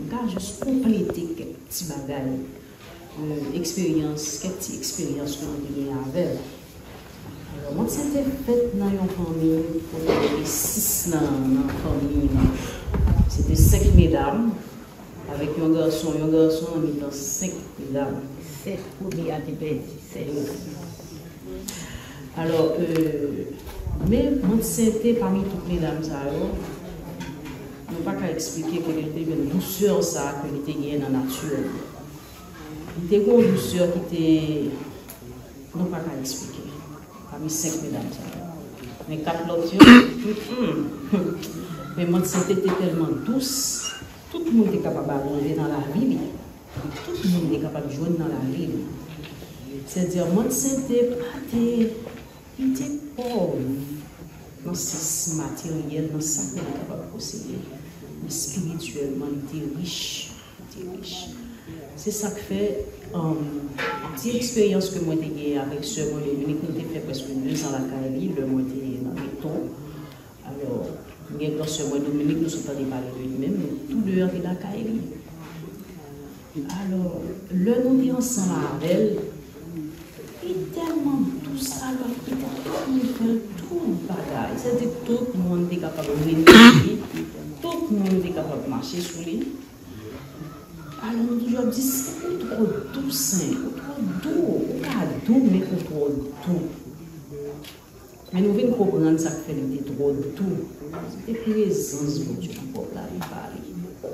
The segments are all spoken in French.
cas juste compléter quelques petits bagages, quelques petites expériences que nous avons avec. Alors, moi, c'était fait dans une famille, il y avait 6 dans la famille. C'était 5 mesdames, avec un garçon en même temps 5 mesdames. 7 pour bien dire, 7. Alors, mais moi, c'était parmi toutes les dames, nous ne pouvons pas expliquer quelle était une douceur ça que était gagnée dans la nature. Il était une douceur qui était. Nous ne pouvons pas expliquer. Parmi 5 mesdames. Mais 4 autres, mais moi, c'était tellement douce. Tout le monde était capable d'arriver dans la ville. Tout le monde était capable de jouer dans la ville. C'est-à-dire, moi, c'était il était pauvre dans ce matériel, dans ça qu'il était capable de posséder. Mais spirituellement, il était riche. C'est ça que fait une petite expérience que moi j'ai eue avec ce moi j'ai fait presque 2 ans à la Caïli, le mois dans le béton. Alors, dans ce mois Dominique, nous sommes pas parler de lui-même, mais tous deux étaient à la Caïli. Alors, le nous dit ensemble avec elle, il est tellement douce, alors il fait tout le bagage. C'est-à-dire tout le monde est capable de venir sur lui, tout le monde est capable de marcher sur lui. Alors, nous toujours dit, c'est trop doux, c'est trop doux, pas doux, mais trop doux. Mais nous venons comprendre ça que fait, il était trop doux. C'était présence de Dieu pour la parler.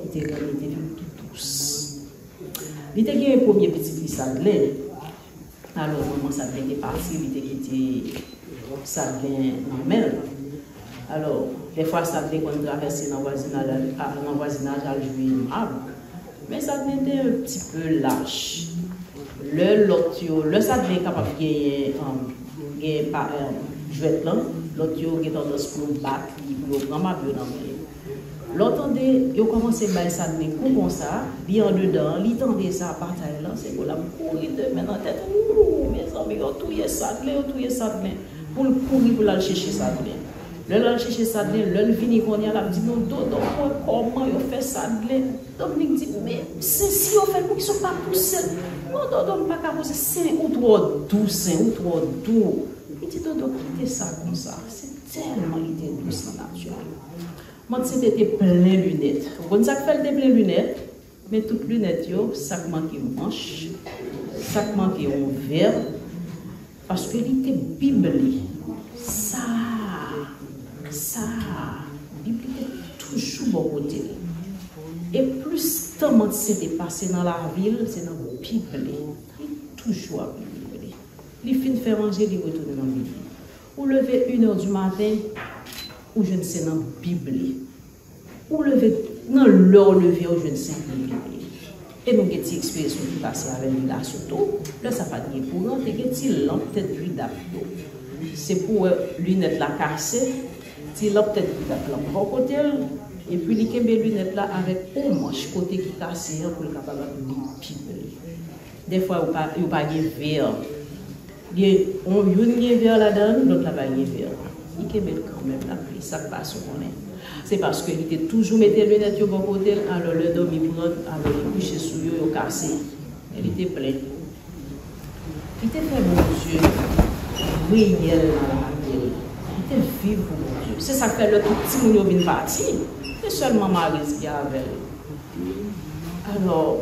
Il était tout douce. Il était un premier petit fils Sadlin. Alors, maman Sadlin était parti, il était quitté Sadlin normal. Alors, des fois, Sadlin, quand on traversait dans le voisinage, elle jouait une arbre. Mais ça était un petit peu lâche. Le Sadlin est capable de gagner jouet là, l'autre qui est tendance pour battre, pour prendre ma vie dans le l'autre, il a commencé à ça comme ça, il en dedans, il tendait ça à partager là, c'est pour la courir de main en tête, mes amis, tout y est ça, pour le courir pour aller chercher ça. Le aller chercher ça, le vini qu'on y a là, dit non, comment il fait ça? Dominique dit, mais c'est si on fait pour qu'ils ne sont pas poussés. Non, pas qu'à pousser, c'est ou trop doux, c'est ou trop doux. Il dit, dodo, quittez ça comme ça. C'est tellement idée douce dans la nature. Moi, c'était plein de lunettes. Vous voyez ça fait plein de lunettes, mais toutes les lunettes, ça manquait une manche, ça manquait un verre, parce qu'il était biblé. Ça, la Bible était toujours bon côté. Et plus de temps c'était passé dans la ville, c'est dans la Bible. Il est toujours à Bible. Il finit de faire manger, il retourne dans la Bible. Ou lever 1h du matin, ou je ne sais dans la Bible. Ou lever, non, l'heure lever, ou je ne sais dans la Bible. Et nous avons une expérience qui passe avec lui là surtout. Là, ça n'a pas de pour nous, c'est une lampe peut-être lui d'abdo. C'est pour lunettes la casser. Si là peut-être il a la bon côté et puis il a les lunettes là avec un manche côté qui cassé pour le capable de piper. Des fois il pas de verre. On une verre là-dedans, l'autre là pas de verre. Il peut mettre quand même la pluie, ça passe au connaît. C'est parce qu'il était toujours mettre les lunettes au bon côté, alors le dormi prend, alors il couche sous lui, il cassé. Il était plein. Il était fait mon Dieu, réel dans la ville. Il était vivre pour mon Dieu. C'est ça que fait le tout petit monde vient partir. C'est seulement Marie qui avait. Alors,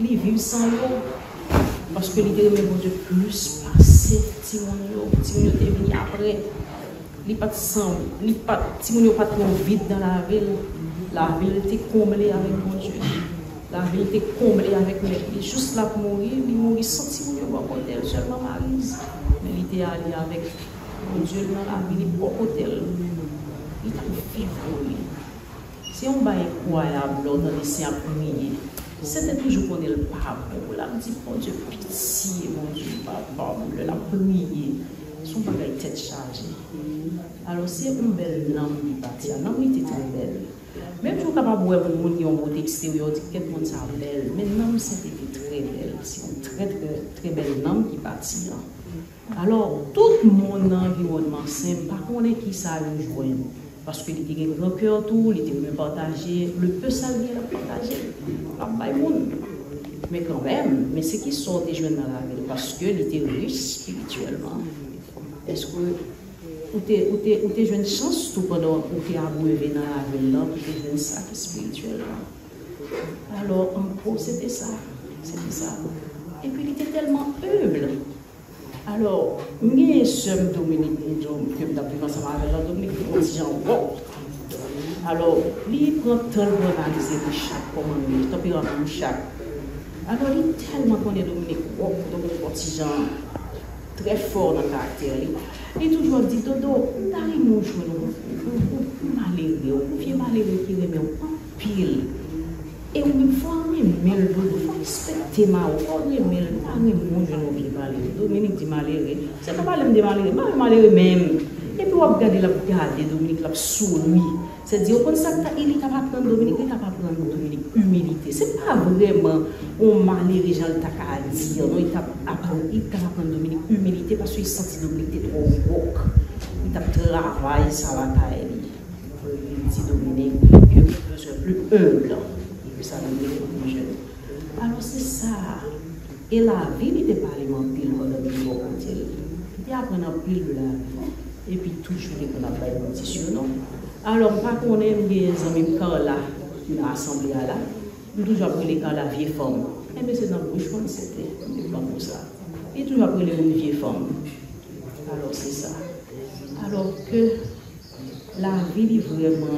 il vit sans l'eau. Parce que l'idée de mon Dieu plus passé, petit monde est venu après. Il pas sans, petit monde pas trop vide dans la ville. La ville était comblée avec mon Dieu. La ville était comblée avec lui. Il est juste là pour mourir. Il mourit sans petit monde au côté, seulement Marie. Mais il était allé avec mon Dieu dans la ville, il est au côté. Il a fait pour lui. C'est un bail incroyable dans les saints premiers. C'était toujours qu'on est le papa. Là, on dit, mon Dieu, pitié, mon Dieu, papa, la première. Son bagage tête chargée. Alors, c'est une belle lampe qui partit. La lampe était très belle. Même si on est capable de voir un monde qui a un beau extérieur, quelqu'un monde ça belle. Mais l'âme, c'était très belle. C'est une très, très, très belle lampe qui partit. Alors, tout le monde dans l'environnement simple, par contre, qui ça le joint. Parce qu'il était un grand cœur, tout, il était bien partagé. Le peu ça vient à partager. Mais quand même, mais c'est qui sort des jeunes dans la ville parce qu'il était riche spirituellement. Est-ce que ou t'es jeune chance tout pendant où t'es abreuvé dans la ville là, ou t'es jeune sac spirituellement. Alors en gros c'était ça. Et puis il était tellement humble. Alors, mes soeurs Dominique, que je suis ensemble avec la Dominique, qui alors, il prend tant de analyser de chaque commandement, tempérament chaque. Alors, il est tellement connu Dominique, Dominique très fort dans le caractère. Il toujours dit, Dodo, t'arrives mon jour, malheureux, ou vieux malheureux qui remet en pile. Et on me fait aimer le dodo, il faut respecter ma ou, il faut aimer le mon jeune ou bien malheureux. Dominique dit malheureux, c'est pas mal de malheureux même. Et puis on va regarder la garder Dominique là sous lui. C'est-à-dire, on ça il est capable de prendre Dominique, il est capable de prendre Dominique humilité. C'est pas vraiment on malheureux gens t'a qu'à dire, non, il est capable de prendre Dominique humilité parce qu'il sent Dominique est trop woke. Il t'a travaillé ça va tailler. Il dit Dominique que besoin plus humble. Ça plus jeune. Alors c'est ça. Et la vie n'était pas en pile pendant le jour. Il apprend en pile de la vie. Et puis toujours qu'on a fait une condition. Alors, pas qu'on aime des amis quand là, dans l'assemblée là, nous toujours appris les quand la vieille femme. Eh bien c'est dans le bouche, c'était pas pour ça. Et toujours appris les vieilles femmes. Alors c'est ça. Alors que la vie est vraiment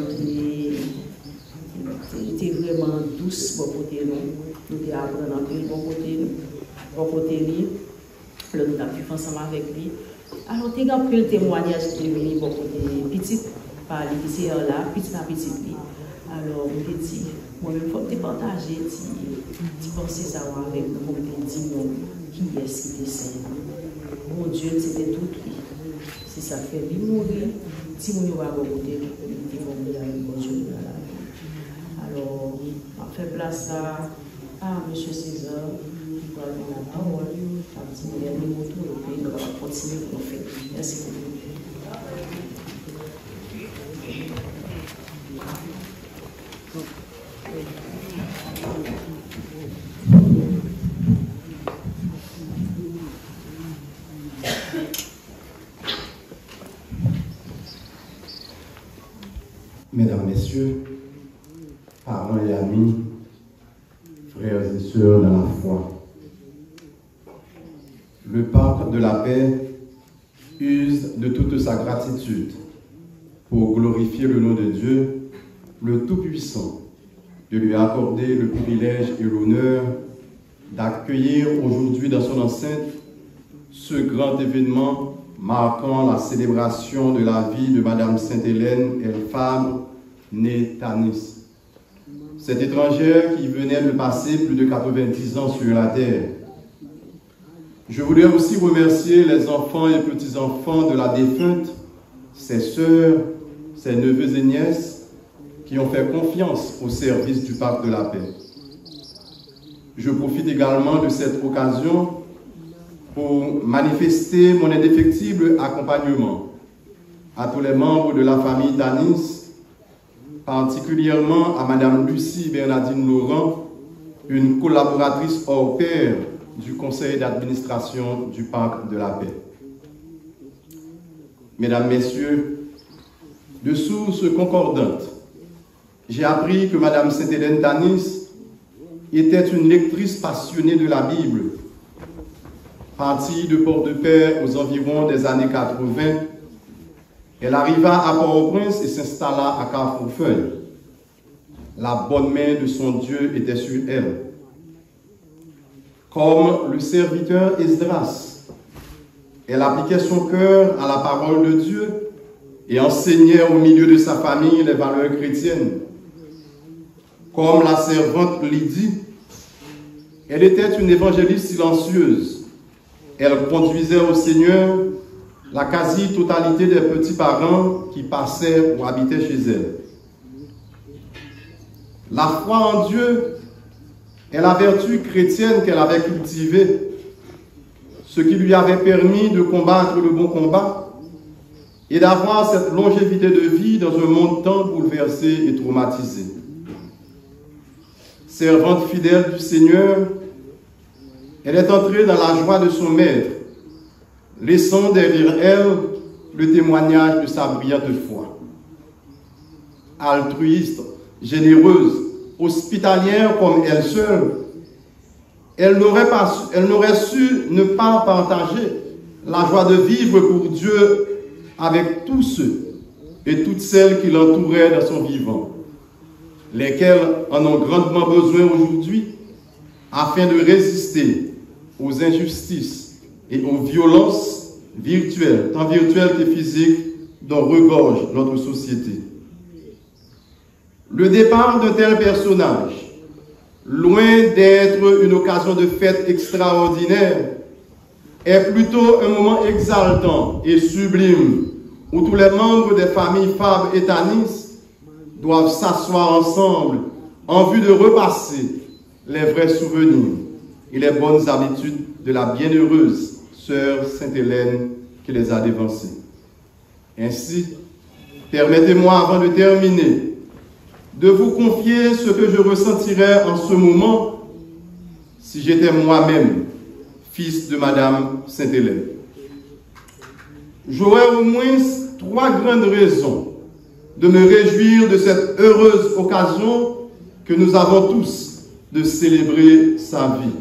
était vraiment douce pour côté nous nous apprenons un peu bon côté lui là nous avons pu ensemble avec lui alors tu as pris le témoignage de lui bon côté petit par les qui là petit à petit lui alors on te dit moi-même faut te partager tu penser ça avec nous pour te dire qui est-ce qui est saint mon Dieu c'était tout lui si ça fait lui mourir si on va bon côté il faut mourir avec mon Dieu. Alors, on fait place à M. César, qui va donner la parole, à petit dernier mot tout le pays, nous allons continuer pour faire. Merci beaucoup. Mesdames, Messieurs, parents et amis, frères et sœurs dans la foi, le pape de la paix use de toute sa gratitude pour glorifier le nom de Dieu, le Tout-Puissant, de lui accorder le privilège et l'honneur d'accueillir aujourd'hui dans son enceinte ce grand événement marquant la célébration de la vie de Madame Sainte-Hélène, femme née Tanis. Cette étrangère qui venait de passer plus de 90 ans sur la terre. Je voudrais aussi remercier les enfants et petits-enfants de la défunte, ses sœurs, ses neveux et nièces, qui ont fait confiance au service du Parc de la Paix. Je profite également de cette occasion pour manifester mon indéfectible accompagnement à tous les membres de la famille Tanis, particulièrement à Mme Lucie Bernardine Laurent, une collaboratrice hors pair du conseil d'administration du Parc de la Paix. Mesdames, Messieurs, de sources concordantes, j'ai appris que Mme Sainte-Hélène Tanis était une lectrice passionnée de la Bible. Partie de Port-de-Paix aux environs des années 80, elle arriva à Port-au-Prince et s'installa à Carrefourfeuille. La bonne main de son Dieu était sur elle. Comme le serviteur Esdras, elle appliquait son cœur à la parole de Dieu et enseignait au milieu de sa famille les valeurs chrétiennes. Comme la servante Lydie, elle était une évangéliste silencieuse. Elle conduisait au Seigneur la quasi-totalité des petits-parents qui passaient ou habitaient chez elle. La foi en Dieu est la vertu chrétienne qu'elle avait cultivée, ce qui lui avait permis de combattre le bon combat, et d'avoir cette longévité de vie dans un monde tant bouleversé et traumatisé. Servante fidèle du Seigneur, elle est entrée dans la joie de son maître, laissant derrière elle le témoignage de sa brillante foi. Altruiste, généreuse, hospitalière comme elle seule, elle n'aurait su ne pas partager la joie de vivre pour Dieu avec tous ceux et toutes celles qui l'entouraient dans son vivant, lesquels en ont grandement besoin aujourd'hui afin de résister aux injustices et aux violences virtuelles, tant virtuelles que physiques, dont regorge notre société. Le départ d'un tel personnage, loin d'être une occasion de fête extraordinaire, est plutôt un moment exaltant et sublime où tous les membres des familles Fabre et Tanis doivent s'asseoir ensemble en vue de repasser les vrais souvenirs et les bonnes habitudes de la bienheureuse sœur Sainte-Hélène qui les a dévancés. Ainsi, permettez-moi avant de terminer de vous confier ce que je ressentirais en ce moment si j'étais moi-même fils de Madame Sainte-Hélène. J'aurais au moins 3 grandes raisons de me réjouir de cette heureuse occasion que nous avons tous de célébrer sa vie.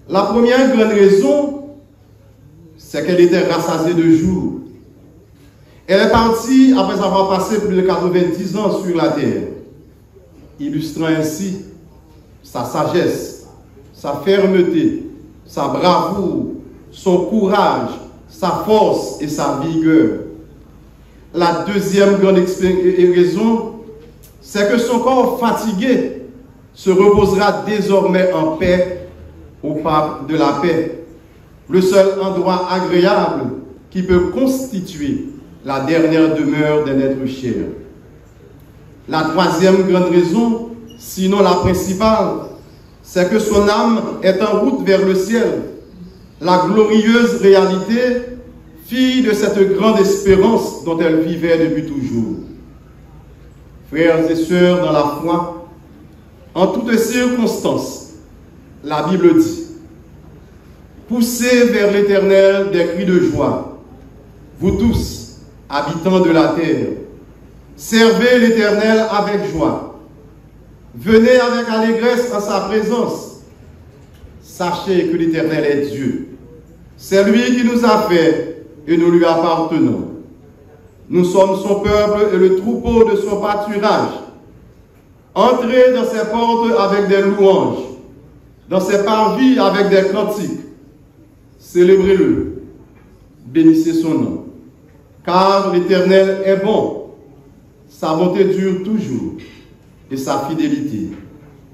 La première grande raison, c'est qu'elle était rassasiée de jour. Elle est partie après avoir passé plus de 90 ans sur la terre, illustrant ainsi sa sagesse, sa fermeté, sa bravoure, son courage, sa force et sa vigueur. La deuxième grande raison, c'est que son corps fatigué se reposera désormais en paix au parc de la paix, le seul endroit agréable qui peut constituer la dernière demeure d'un être cher. La troisième grande raison, sinon la principale, c'est que son âme est en route vers le ciel, la glorieuse réalité, fille de cette grande espérance dont elle vivait depuis toujours. Frères et sœurs dans la foi, en toutes circonstances, la Bible dit: poussez vers l'Éternel des cris de joie, vous tous, habitants de la terre, servez l'Éternel avec joie. Venez avec allégresse en sa présence. Sachez que l'Éternel est Dieu. C'est lui qui nous a fait et nous lui appartenons. Nous sommes son peuple et le troupeau de son pâturage. Entrez dans ses portes avec des louanges, dans ses parvis avec des cantiques. Célébrez-le, bénissez son nom. Car l'Éternel est bon, sa bonté dure toujours, et sa fidélité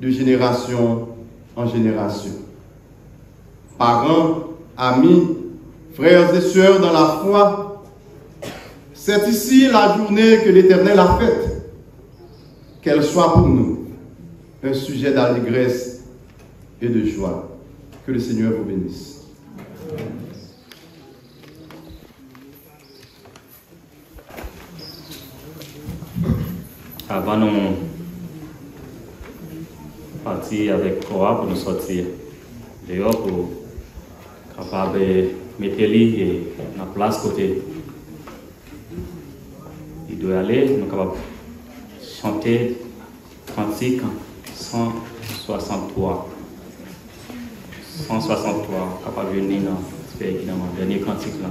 de génération en génération. Parents, amis, frères et sœurs dans la foi, c'est ici la journée que l'Éternel a faite. Qu'elle soit pour nous un sujet d'allégresse et de joie. Que le Seigneur vous bénisse. Avant nous partir avec Cora pour nous sortir dehors pour capable mettre lui et la place côté il doit aller, nous capables chanter cantique 163 capable de venir dans le dernier cantique là.